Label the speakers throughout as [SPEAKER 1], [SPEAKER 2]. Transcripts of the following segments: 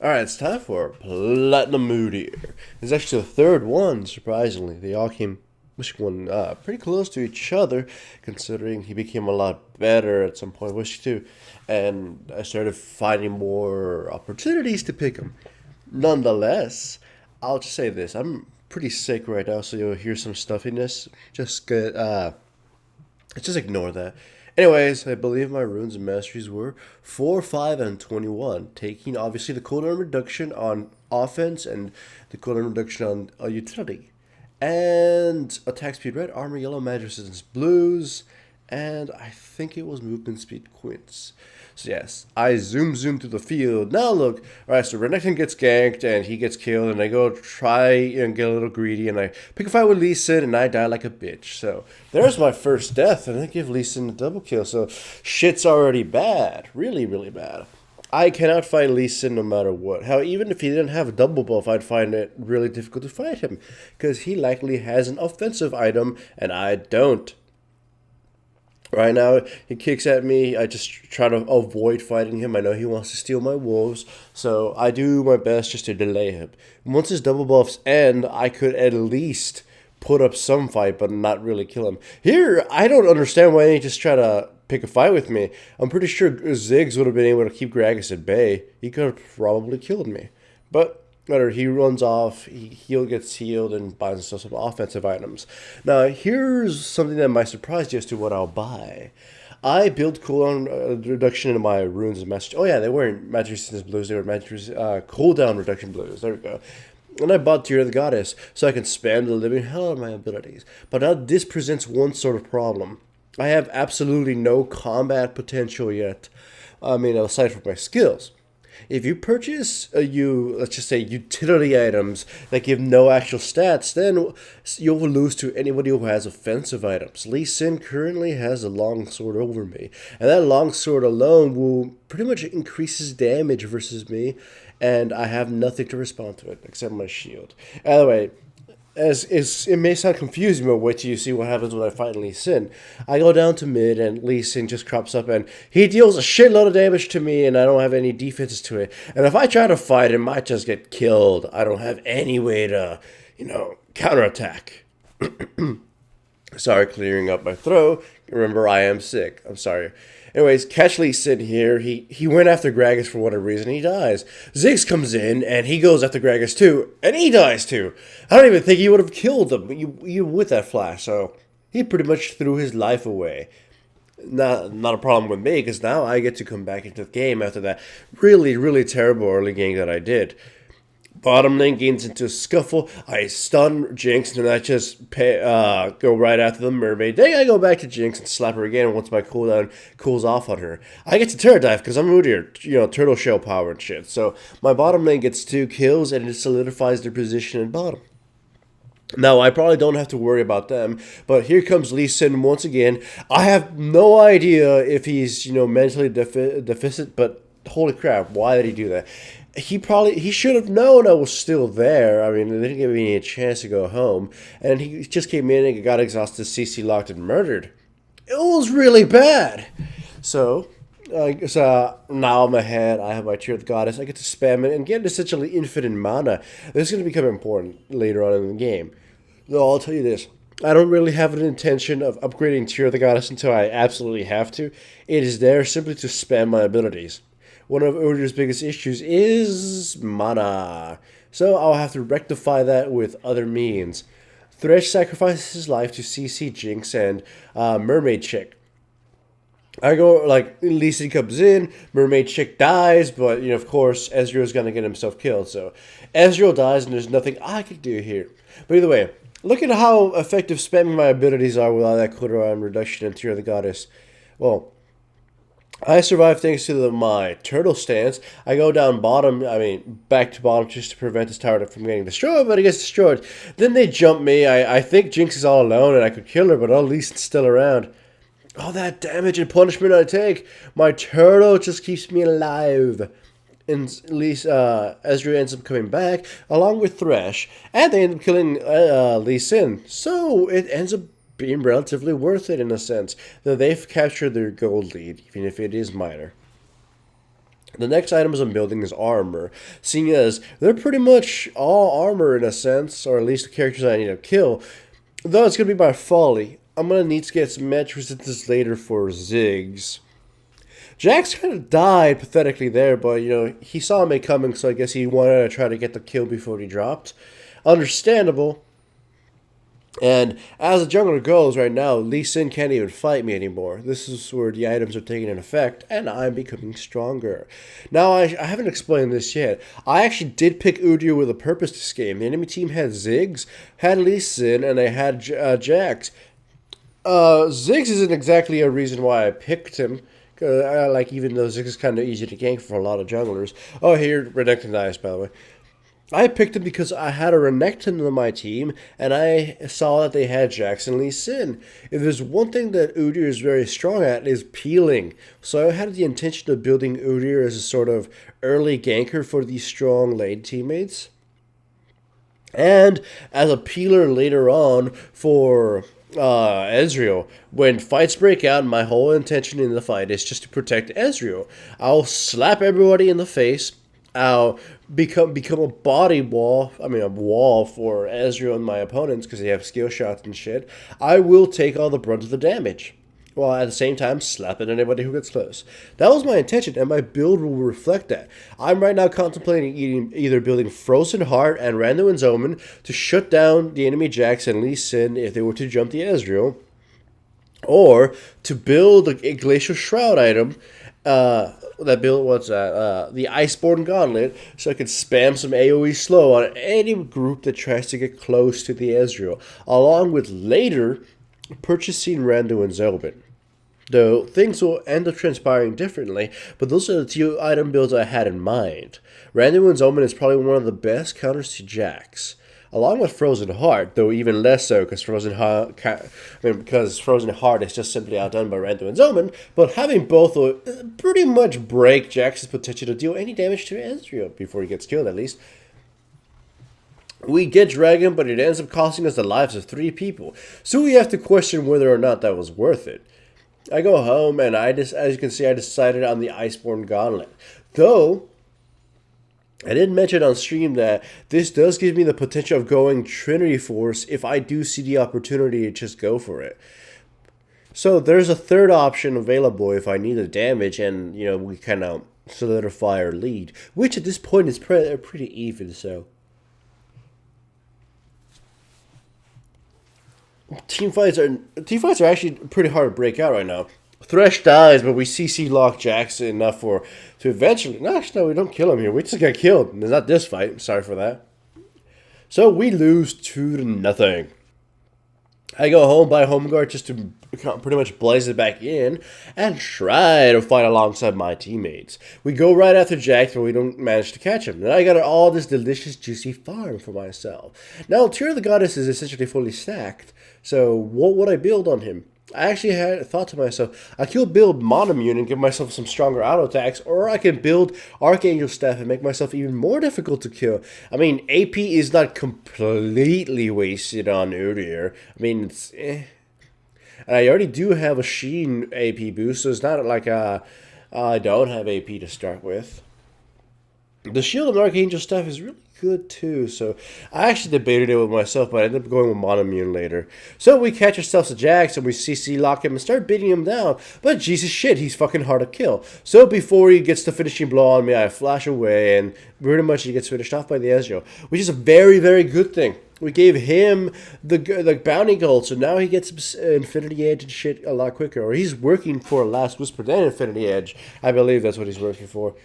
[SPEAKER 1] Alright, it's time for Platinum Udyr. It's actually the third one, surprisingly. They all came, which one, pretty close to each other, considering he became a lot better at some point, which too. And I started finding more opportunities to pick him. Nonetheless, I'll just say this. I'm pretty sick right now, so you'll hear some stuffiness. Just ignore that. Anyways, I believe my runes and masteries were 4, 5, and 21, taking obviously the cooldown reduction on offense and the cooldown reduction on utility. And attack speed red, armor yellow, magic resistance blues, and I think it was movement speed quints. So yes, I zoom through the field. Now look, alright, so Renekton gets ganked and he gets killed, and I go try and get a little greedy, and I pick a fight with Lee Sin, and I die like a bitch. So there's my first death, and I give Lee Sin a double kill. So shit's already bad, really, really bad. I cannot fight Lee Sin no matter what. How even if he didn't have a double buff, I'd find it really difficult to fight him because he likely has an offensive item and I don't. Right now, he kicks at me. I just try to avoid fighting him. I know he wants to steal my wolves, so I do my best just to delay him. Once his double buffs end, I could at least put up some fight, but not really kill him. Here, I don't understand why he just try to pick a fight with me. I'm pretty sure Ziggs would have been able to keep Gragas at bay. He could have probably killed me. But whatever, he runs off, he gets healed, and buys himself some offensive items. Now, here's something that might surprise you as to what I'll buy. I built cooldown reduction into my runes and message. Oh yeah, they weren't magic resistance blues, they were magic cooldown reduction blues. There we go. And I bought Tear of the Goddess, so I can spam the living hell out of my abilities. But now this presents one sort of problem. I have absolutely no combat potential yet. I mean, aside from my skills. If you purchase let's just say utility items that give no actual stats, then you'll lose to anybody who has offensive items. Lee Sin currently has a long sword over me, and that long sword alone will pretty much increase his damage versus me, and I have nothing to respond to it except my shield. Anyway, as it may sound confusing, but wait till you see what happens when I fight Lee Sin. I go down to mid, and Lee Sin just crops up, and he deals a shitload of damage to me, and I don't have any defenses to it. And if I try to fight him, I just get killed. I don't have any way to, counterattack. Sorry, clearing up my throat. Remember, I am sick. I'm sorry. Anyways, catch Lee Sin here. He went after Gragas for whatever reason. He dies. Ziggs comes in, and he goes after Gragas too, and he dies too. I don't even think he would have killed him you with that flash, so he pretty much threw his life away. Not a problem with me, because now I get to come back into the game after that really, really terrible early game that I did. Bottom lane gains into a scuffle. I stun Jinx, and then I just go right after the mermaid. Then I go back to Jinx and slap her again once my cooldown cools off on her. I get to Terra Dive because I'm Udyr, turtle shell power and shit. So my bottom lane gets 2 kills, and it solidifies their position in bottom. Now, I probably don't have to worry about them, but here comes Lee Sin once again. I have no idea if he's, mentally deficient, but holy crap, why did he do that? He should have known I was still there. I mean, they didn't give me a chance to go home. And he just came in and got exhausted, CC locked, and murdered. It was really bad. So now I'm ahead. I have my Tear of the Goddess. I get to spam it and get essentially infinite mana. This is going to become important later on in the game. Though I'll tell you this. I don't really have an intention of upgrading Tear of the Goddess until I absolutely have to. It is there simply to spam my abilities. One of Udyr's biggest issues is mana, so I'll have to rectify that with other means. Thresh sacrifices his life to CC Jinx and Mermaid Chick. I go, Lee Sin comes in, Mermaid Chick dies, but, of course, Ezreal's gonna get himself killed, so Ezreal dies and there's nothing I can do here. But either way, look at how effective spamming my abilities are without that cooldown reduction and Tear of the Goddess. Well, I survive thanks to my turtle stance. I go down back to bottom just to prevent this tower from getting destroyed, but it gets destroyed. Then they jump me. I think Jinx is all alone and I could kill her, but at least it's still around. All that damage and punishment I take, my turtle just keeps me alive. And at least Ezreal ends up coming back along with Thresh, and they end up killing Lee Sin. So it ends up being relatively worth it in a sense, though they've captured their gold lead, even if it is minor. The next items I'm building is armor, seeing as they're pretty much all armor in a sense, or at least the characters I need to kill. Though it's going to be by folly, I'm going to need to get some match resistance later for Ziggs. Jax kind of died pathetically there, but he saw me coming, so I guess he wanted to try to get the kill before he dropped. Understandable. And as the jungler goes right now, Lee Sin can't even fight me anymore. This is where the items are taking an effect, and I'm becoming stronger. Now, I haven't explained this yet. I actually did pick Udyr with a purpose this game. The enemy team had Ziggs, had Lee Sin, and they had Jax. Ziggs isn't exactly a reason why I picked him. Even though Ziggs is kind of easy to gank for a lot of junglers. Oh, here, Renekton dies, by the way. I picked him because I had a Renekton on my team, and I saw that they had Jax and Lee Sin. If there's one thing that Udyr is very strong at, it is peeling. So I had the intention of building Udyr as a sort of early ganker for these strong lane teammates. And as a peeler later on for Ezreal. When fights break out, my whole intention in the fight is just to protect Ezreal. I'll slap everybody in the face. I'll become a body wall. I mean, a wall for Ezreal and my opponents because they have skill shots and shit. I will take all the brunt of the damage, while at the same time slapping anybody who gets close. That was my intention, and my build will reflect that. I'm right now contemplating either building Frozen Heart and Randuin's Omen to shut down the enemy Jax and Lee Sin if they were to jump the Ezreal, or to build a Glacial Shroud item. The Iceborne Gauntlet, so I could spam some AoE slow on any group that tries to get close to the Ezreal, along with later purchasing Randuin's Omen. Though things will end up transpiring differently, but those are the two item builds I had in mind. Randuin's Omen is probably one of the best counters to Jax, along with Frozen Heart, though even less so because Frozen Heart is just simply outdone by Randuin's Omen. But having both will pretty much break Jax's potential to deal any damage to Ezreal before he gets killed, at least. We get Dragon, but it ends up costing us the lives of 3 people, so we have to question whether or not that was worth it. I go home, and as you can see, I decided on the Iceborne Gauntlet. Though, I did mention on stream that this does give me the potential of going Trinity Force if I do see the opportunity to just go for it. So there's a third option available if I need the damage and, we kind of solidify our lead, which at this point is pretty even, so. Teamfights are actually pretty hard to break out right now. Thresh dies, but we CC lock Jackson enough to eventually. No, actually, no, we don't kill him here. We just got killed. It's not this fight. Sorry for that. So we lose 2-0. I go home, buy Home Guard just to pretty much blaze it back in and try to fight alongside my teammates. We go right after Jax, but we don't manage to catch him. Then I got all this delicious, juicy farm for myself. Now, Tear of the Goddess is essentially fully stacked, so what would I build on him? I actually had thought to myself, I could build Monomune and give myself some stronger auto attacks, or I can build Archangel Staff and make myself even more difficult to kill. I mean, AP is not completely wasted on Udyr. I mean, it's And I already do have a Sheen AP boost, so it's not like I don't have AP to start with. The Shield of Archangel Staff is really good too, so I actually debated it with myself, but I ended up going with Monomune later. So we catch ourselves a Jax and we CC lock him and start beating him down, but Jesus shit, he's fucking hard to kill. So before he gets the finishing blow on me, I flash away and pretty much he gets finished off by the Ezreal, which is a very, very good thing. We gave him the bounty gold, so now he gets Infinity Edge and shit a lot quicker, or he's working for Last Whisper and Infinity Edge. I believe that's what he's working for.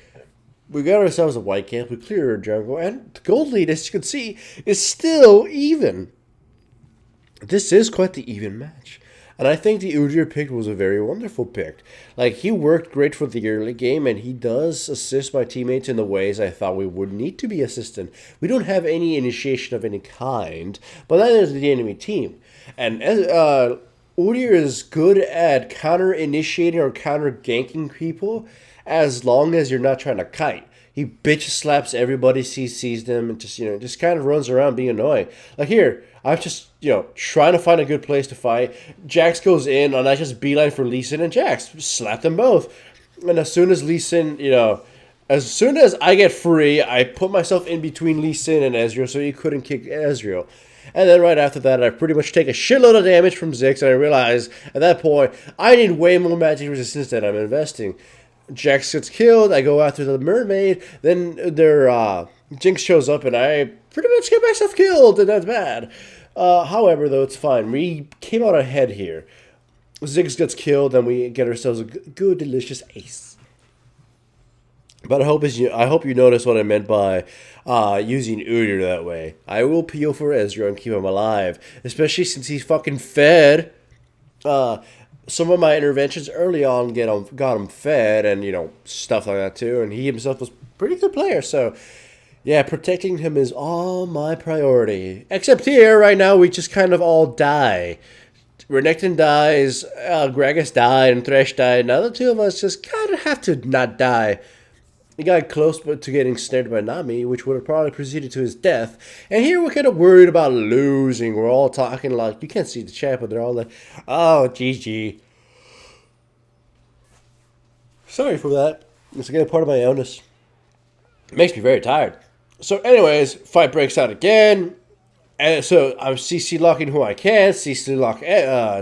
[SPEAKER 1] We got ourselves a white camp, we clear our jungle, and the gold lead, as you can see, is still even. This is quite the even match. And I think the Udyr pick was a very wonderful pick. Like, he worked great for the early game, and he does assist my teammates in the ways I thought we would need to be assisted. We don't have any initiation of any kind, but that is the enemy team. And Udyr is good at counter-initiating or counter-ganking people, as long as you're not trying to kite. He bitch slaps everybody, sees them, and just kind of runs around being annoying. Like here, I'm just, trying to find a good place to fight. Jax goes in, and I just beeline for Lee Sin and Jax. Slap them both. And as soon as Lee Sin, As soon as I get free, I put myself in between Lee Sin and Ezreal so he couldn't kick Ezreal. And then right after that, I pretty much take a shitload of damage from Ziggs, and I realize at that point, I need way more magic resistance than I'm investing. Jax gets killed, I go after the mermaid, then their Jinx shows up, and I pretty much get myself killed, and that's bad. However, though, it's fine. We came out ahead here. Ziggs gets killed, and we get ourselves a good, delicious ace. But I hope you notice what I meant by using Udyr that way. I will peel for Ezra and keep him alive, especially since he's fucking fed. Some of my interventions early on got him fed and stuff like that too, and he himself was a pretty good player. So yeah, protecting him is all my priority. Except here, right now, we just kind of all die. Renekton dies, Gragas died, and Thresh died. Now the two of us just kind of have to not die. He got close to getting snared by Nami, which would have probably proceeded to his death. And here we're kind of worried about losing. We're all talking like, you can't see the chat, but they're all like, oh, GG. Sorry for that. It's again part of my illness. It makes me very tired. So anyways, fight breaks out again. And so I'm CC locking who I can. CC lock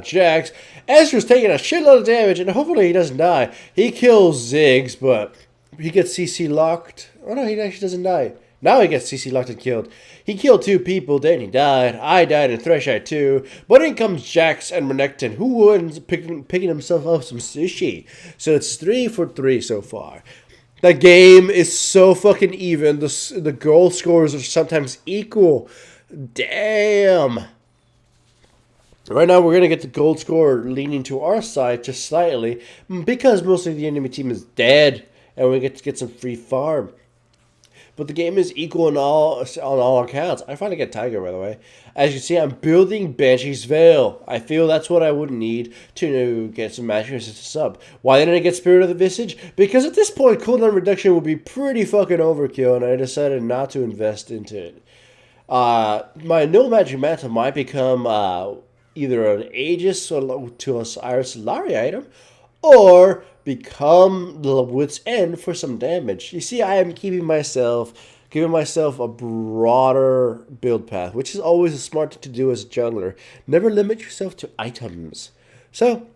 [SPEAKER 1] Jax. Ezra's taking a shitload of damage, and hopefully he doesn't die. He kills Ziggs, but he gets CC locked. Oh no, he actually doesn't die. Now he gets CC locked and killed. He killed 2 people, then he died. I died and Thresh died too. But in comes Jax and Renekton, who ends up picking himself up some sushi. So it's 3 for 3 so far. The game is so fucking even. The goal scores are sometimes equal. Damn. Right now, we're going to get the gold score leaning to our side just slightly because most of the enemy team is dead and we get to get some free farm. But the game is equal on all accounts. I finally get Tiger, by the way. As you see, I'm building Banshee's Veil. I feel that's what I would need to get some magic resistance sub. Why didn't I get Spirit of the Visage? Because at this point, cooldown reduction would be pretty fucking overkill, and I decided not to invest into it. My no magic mantle might become either an Aegis to Iris Solari item, or become the Wit's End for some damage. You see, I am giving myself a broader build path, which is always a smart thing to do as a jungler. Never limit yourself to items. So,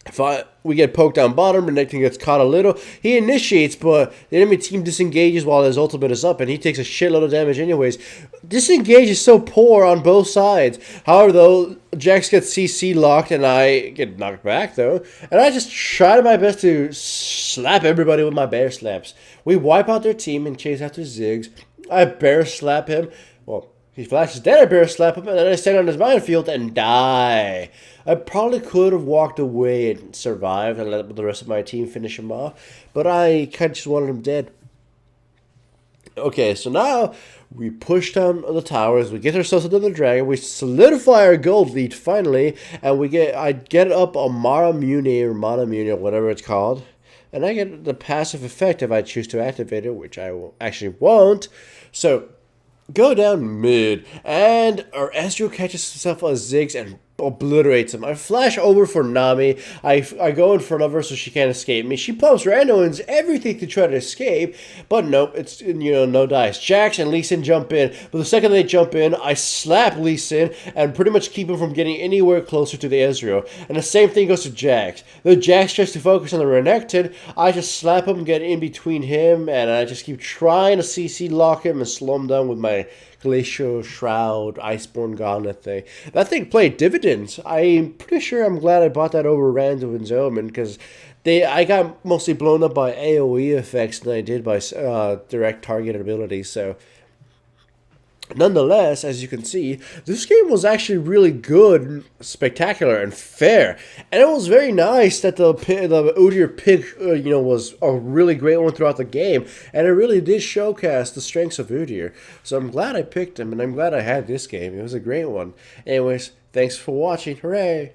[SPEAKER 1] if we get poked down bottom, Renekton gets caught a little. He initiates, but the enemy team disengages while his ultimate is up, and he takes a shitload of damage anyways. Disengage is so poor on both sides. However, though, Jax gets CC locked, and I get knocked back, though. And I just try my best to slap everybody with my bear slaps. We wipe out their team and chase after Ziggs. I bear slap him. Well, he flashes dead, I bear slap him, and then I stand on his minefield and die. I probably could have walked away and survived and let the rest of my team finish him off, but I kind of just wanted him dead. Okay, so now we push down the towers, we get ourselves another dragon, we solidify our gold lead finally, and I get up a Mana Muni or whatever it's called, and I get the passive effect if I choose to activate it, which I actually won't. So go down mid, and our Ezreal catches himself on Ziggs and obliterates him. I flash over for Nami. I go in front of her so she can't escape me. She pumps randoms everything to try to escape, but nope, it's no dice. Jax and Lee Sin jump in, but the second they jump in, I slap Lee Sin and pretty much keep him from getting anywhere closer to the Ezreal. And the same thing goes to Jax. Though Jax tries to focus on the Renekton, I just slap him, get in between him, and I just keep trying to CC lock him and slow him down with my Glacial Shroud, Iceborne Gauntlet thing. That thing played dividends. I'm pretty sure I'm glad I bought that over Randall and Zellman because I got mostly blown up by AoE effects than I did by direct target abilities. So, nonetheless, as you can see, this game was actually really good, spectacular, and fair. And it was very nice that the Udyr pick, was a really great one throughout the game. And it really did showcase the strengths of Udyr. So I'm glad I picked him, and I'm glad I had this game. It was a great one. Anyways, thanks for watching. Hooray!